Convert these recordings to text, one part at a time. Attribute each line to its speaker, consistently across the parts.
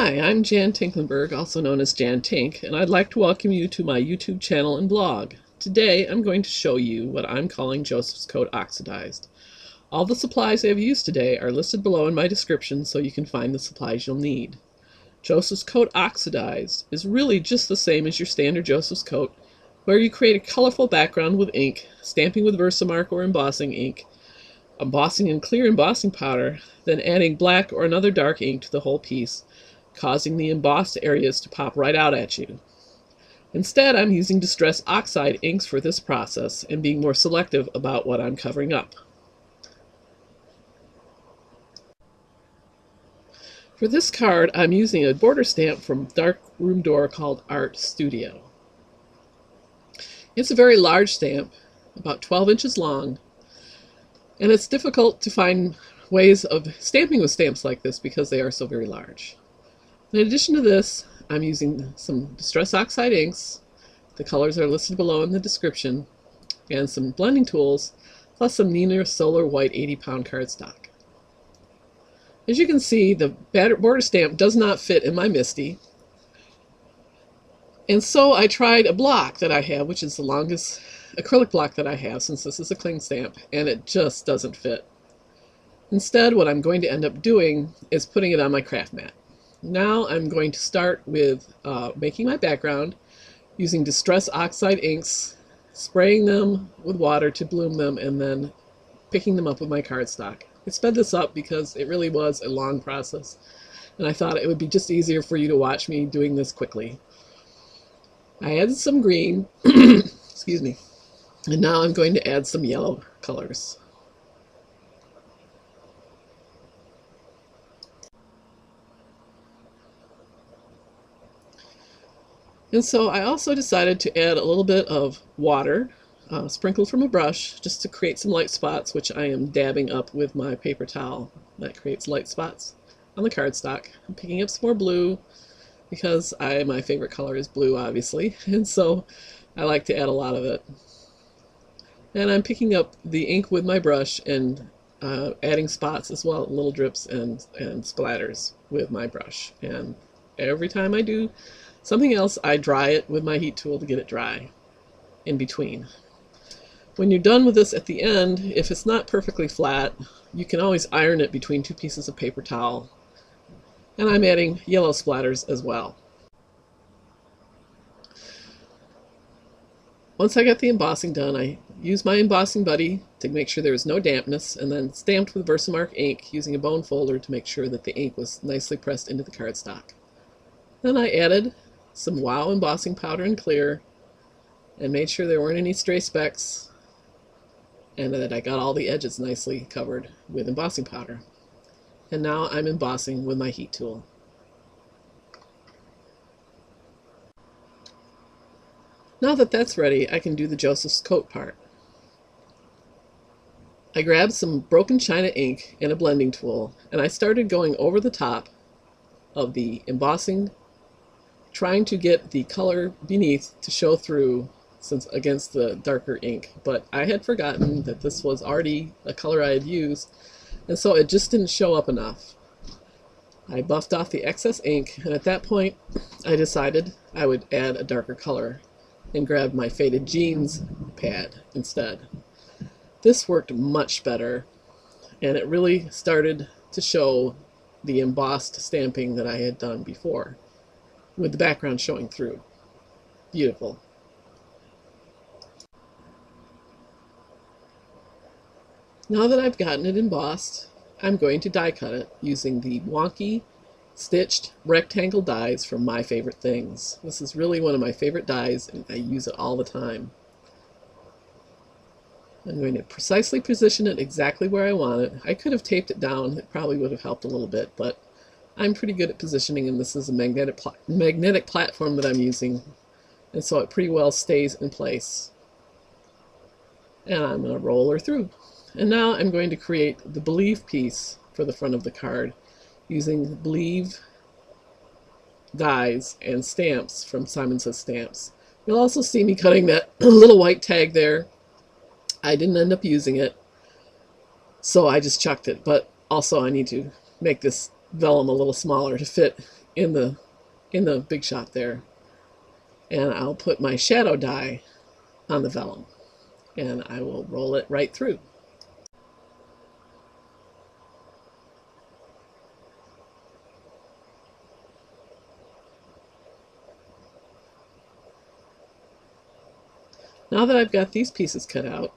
Speaker 1: Hi, I'm Jan Tinklenberg, also known as Jan Tink, and I'd like to welcome you to my YouTube channel and blog. Today I'm going to show you what I'm calling Joseph's Coat Oxidized. All the supplies I have used today are listed below in my description so you can find the supplies you'll need. Joseph's Coat Oxidized is really just the same as your standard Joseph's Coat, where you create a colorful background with ink, stamping with Versamark or embossing ink, embossing in clear embossing powder, then adding black or another dark ink to the whole piece, causing the embossed areas to pop right out at you. Instead, I'm using Distress Oxide inks for this process and being more selective about what I'm covering up. For this card, I'm using a border stamp from Darkroom door called Art Studio. It's a very large stamp, about 12 inches long, and it's difficult to find ways of stamping with stamps like this because they are so very large. In addition to this, I'm using some Distress Oxide inks. The colors are listed below in the description, and some blending tools, plus some Neenah Solar White 80-pound cardstock. As you can see, the border stamp does not fit in my MISTI, and so I tried a block that I have, which is the longest acrylic block that I have since this is a cling stamp, and it just doesn't fit. Instead, what I'm going to end up doing is putting it on my craft mat. Now I'm going to start with making my background using Distress Oxide inks, spraying them with water to bloom them, and then picking them up with my cardstock. I sped this up because it really was a long process, and I thought it would be just easier for you to watch me doing this quickly. I added some green, excuse me, and now I'm going to add some yellow colors. And so I also decided to add a little bit of water, sprinkled from a brush, just to create some light spots, which I am dabbing up with my paper towel. That creates light spots on the cardstock. I'm picking up some more blue because my favorite color is blue, obviously, and so I like to add a lot of it. And I'm picking up the ink with my brush and adding spots as well, little drips and splatters with my brush. And every time I do something else, I dry it with my heat tool to get it dry in between. When you're done with this at the end, if it's not perfectly flat, you can always iron it between two pieces of paper towel. And I'm adding yellow splatters as well. Once I got the embossing done, I used my embossing buddy to make sure there was no dampness, and then stamped with Versamark ink using a bone folder to make sure that the ink was nicely pressed into the cardstock. Then I added some WOW embossing powder in clear and made sure there weren't any stray specks, and that I got all the edges nicely covered with embossing powder. And now I'm embossing with my heat tool. Now that that's ready, I can do the Joseph's Coat part. I grabbed some broken china ink and a blending tool, and I started going over the top of the embossing, trying to get the color beneath to show through against the darker ink. But I had forgotten that this was already a color I had used, and so it just didn't show up enough. I buffed off the excess ink, and at that point I decided I would add a darker color and grabbed my faded jeans pad instead. This worked much better, and it really started to show the embossed stamping that I had done before, with the background showing through. Beautiful. Now that I've gotten it embossed, I'm going to die cut it using the WONKY stitched rectangle dies from My Favorite Things. This is really one of my favorite dies, and I use it all the time. I'm going to precisely position it exactly where I want it. I could have taped it down. It probably would have helped a little bit, but I'm pretty good at positioning, and this is a magnetic platform that I'm using, and so it pretty well stays in place. And I'm going to roll her through. And now I'm going to create the Believe piece for the front of the card using Believe dies and stamps from Simon Says Stamps. You'll also see me cutting that little white tag there. I didn't end up using it, so I just chucked it, but also I need to make this vellum a little smaller to fit in the big shot there. And I'll put my shadow die on the vellum, and I will roll it right through. Now that I've got these pieces cut out,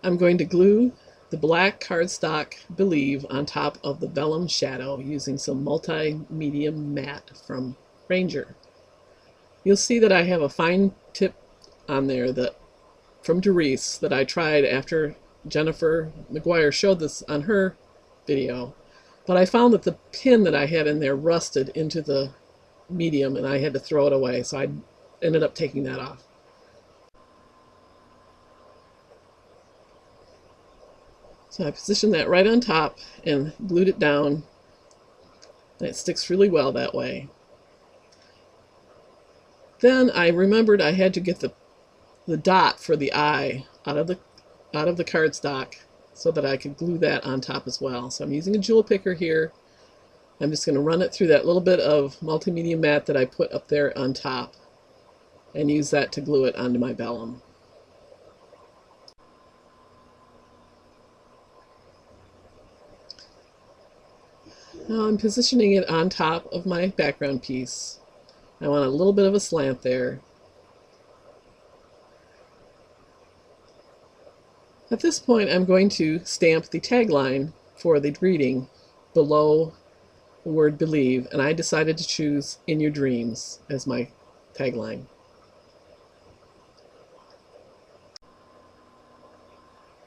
Speaker 1: I'm going to glue the black cardstock Believe on top of the vellum shadow using some multi-medium matte from Ranger. You'll see that I have a fine tip on there that from Doris that I tried after Jennifer McGuire showed this on her video, but I found that the pin that I had in there rusted into the medium and I had to throw it away, so I ended up taking that off. So I positioned that right on top and glued it down, and it sticks really well that way. Then I remembered I had to get the dot for the eye out of the cardstock so that I could glue that on top as well. So I'm using a jewel picker here. I'm just going to run it through that little bit of multimedia matte that I put up there on top and use that to glue it onto my vellum. Now I'm positioning it on top of my background piece. I want a little bit of a slant there. At this point, I'm going to stamp the tagline for the greeting below the word Believe, and I decided to choose In Your Dreams as my tagline.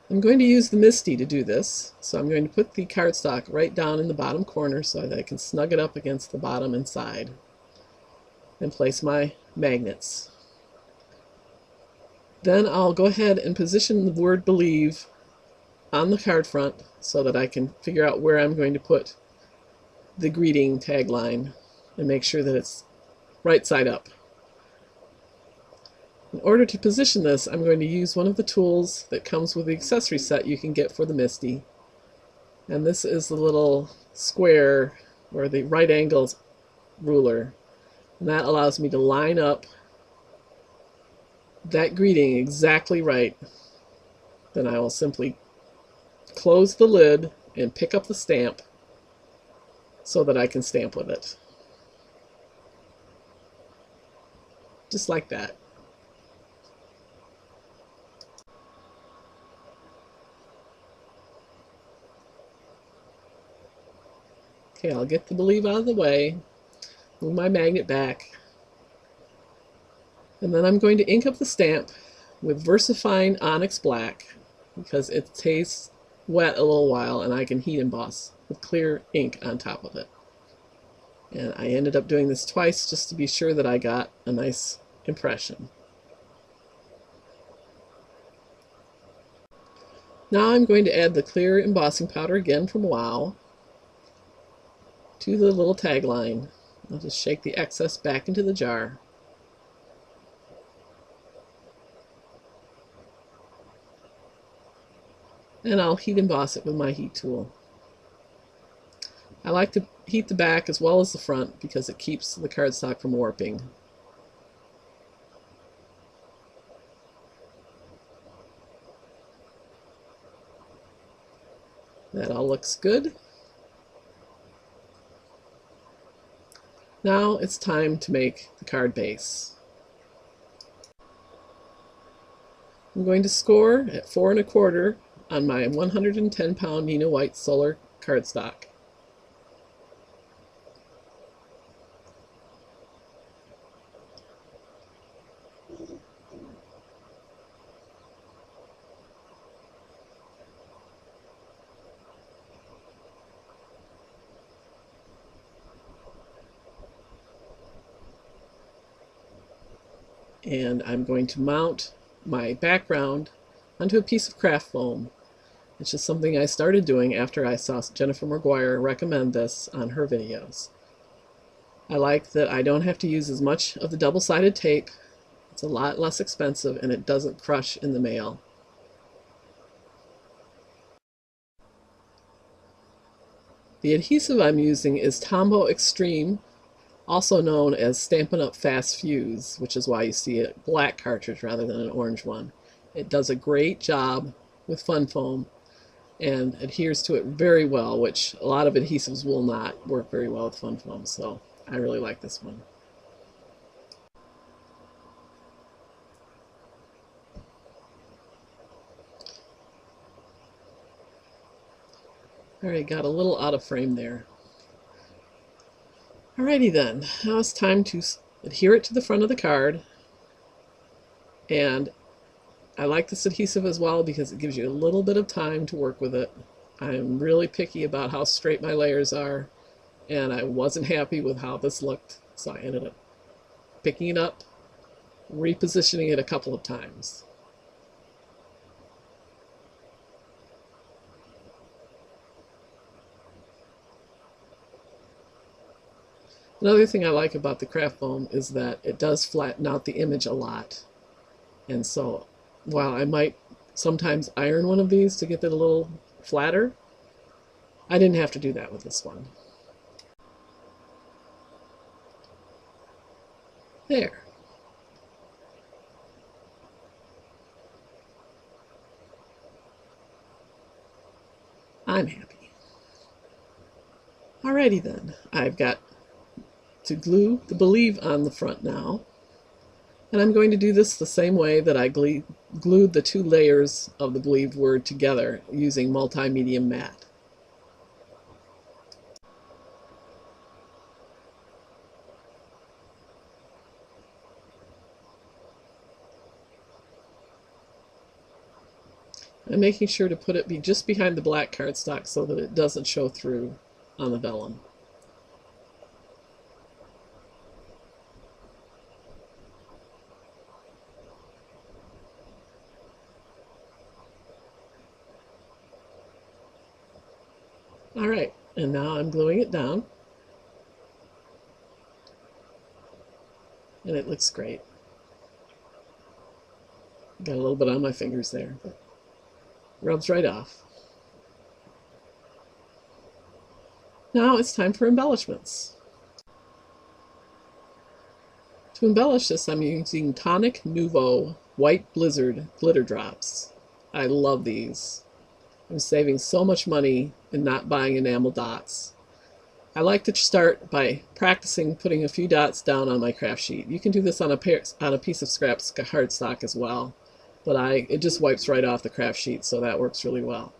Speaker 1: I'm going to use the MISTI to do this, so I'm going to put the cardstock right down in the bottom corner so that I can snug it up against the bottom and side, and place my magnets. Then I'll go ahead and position the word Believe on the card front so that I can figure out where I'm going to put the greeting tagline and make sure that it's right side up. In order to position this, I'm going to use one of the tools that comes with the accessory set you can get for the MISTI. And this is the little square or the right angle ruler. And that allows me to line up that greeting exactly right. Then I will simply close the lid and pick up the stamp so that I can stamp with it. Just like that. Okay, I'll get the Believe out of the way, move my magnet back, and then I'm going to ink up the stamp with VersaFine ONYX Black because it stays wet a little while and I can heat emboss with clear ink on top of it. And I ended up doing this twice just to be sure that I got a nice impression. Now I'm going to add the clear embossing powder again from WOW to the little tagline. I'll just shake the excess back into the jar. And I'll heat emboss it with my heat tool. I like to heat the back as well as the front because it keeps the cardstock from warping. That all looks good. Now it's time to make the card base. I'm going to score at 4 1/4 on my 110 pound Neenah White Solar cardstock. And I'm going to mount my background onto a piece of craft foam. It's just something I started doing after I saw Jennifer McGuire recommend this on her videos. I like that I don't have to use as much of the double-sided tape. It's a lot less expensive and it doesn't crush in the mail. The adhesive I'm using is Tombow Extreme also known as Stampin' Up! Fast Fuse, which is why you see a black cartridge rather than an orange one. It does a great job with fun foam and adheres to it very well, which a lot of adhesives will not work very well with fun foam, so I really like this one. Alright, got a little out of frame there. Alrighty then, now it's time to adhere it to the front of the card. And I like this adhesive as well because it gives you a little bit of time to work with it. I'm really picky about how straight my layers are, and I wasn't happy with how this looked, so I ended up picking it up, repositioning it a couple of times. Another thing I like about the craft foam is that it does flatten out the image a lot. And so while I might sometimes iron one of these to get it a little flatter, I didn't have to do that with this one. There. I'm happy. Alrighty then, I've got to glue the believe on the front now, and I'm going to do this the same way that I glued the two layers of the believed word together using multi-medium matte. I'm making sure to put it just behind the black cardstock so that it doesn't show through on the vellum. Alright, and now I'm gluing it down, and it looks great. Got a little bit on my fingers there, but rubs right off. Now it's time for embellishments. To embellish this, I'm using Tonic Nouveau White Blizzard glitter drops. I love these. I'm saving so much money and not buying enamel dots. I like to start by practicing putting a few dots down on my craft sheet. You can do this on a piece of scrap cardstock as well, but it just wipes right off the craft sheet, so that works really well.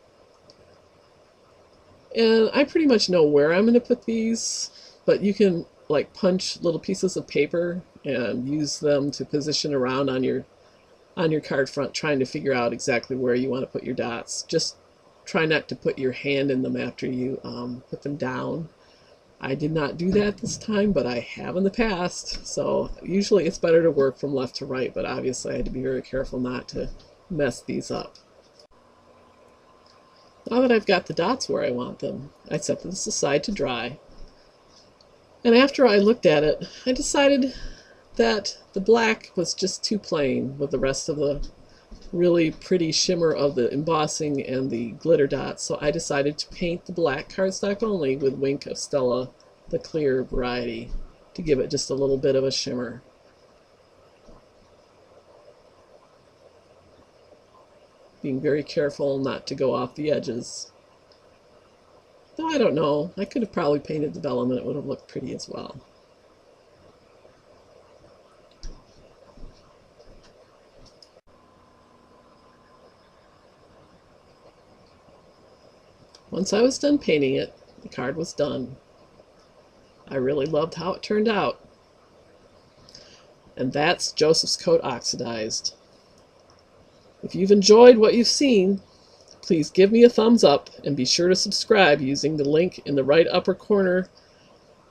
Speaker 1: And I pretty much know where I'm going to put these, but you can like punch little pieces of paper and use them to position around on your card front, trying to figure out exactly where you want to put your dots. Just try not to put your hand in them after you put them down. I did not do that this time, but I have in the past, so usually it's better to work from left to right, but obviously I had to be very careful not to mess these up. Now that I've got the dots where I want them, I set this aside to dry. And after I looked at it, I decided that the black was just too plain with the rest of the really pretty shimmer of the embossing and the glitter dots, so I decided to paint the black cardstock only with Wink of Stella, the clear variety, to give it just a little bit of a shimmer. Being very careful not to go off the edges. Though I don't know, I could have probably painted the vellum and it would have looked pretty as well. Once I was done painting it, the card was done. I really loved how it turned out. And that's Joseph's Coat Oxidized. If you've enjoyed what you've seen, please give me a thumbs up and be sure to subscribe using the link in the right upper corner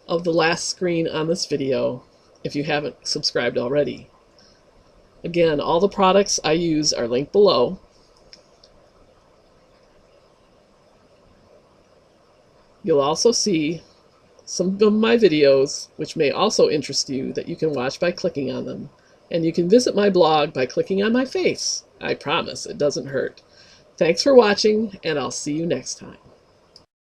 Speaker 1: of the last screen on this video if you haven't subscribed already. Again, all the products I use are linked below. You'll also see some of my videos, which may also interest you, that you can watch by clicking on them. And you can visit my blog by clicking on my face. I promise it doesn't hurt. Thanks for watching, and I'll see you next time.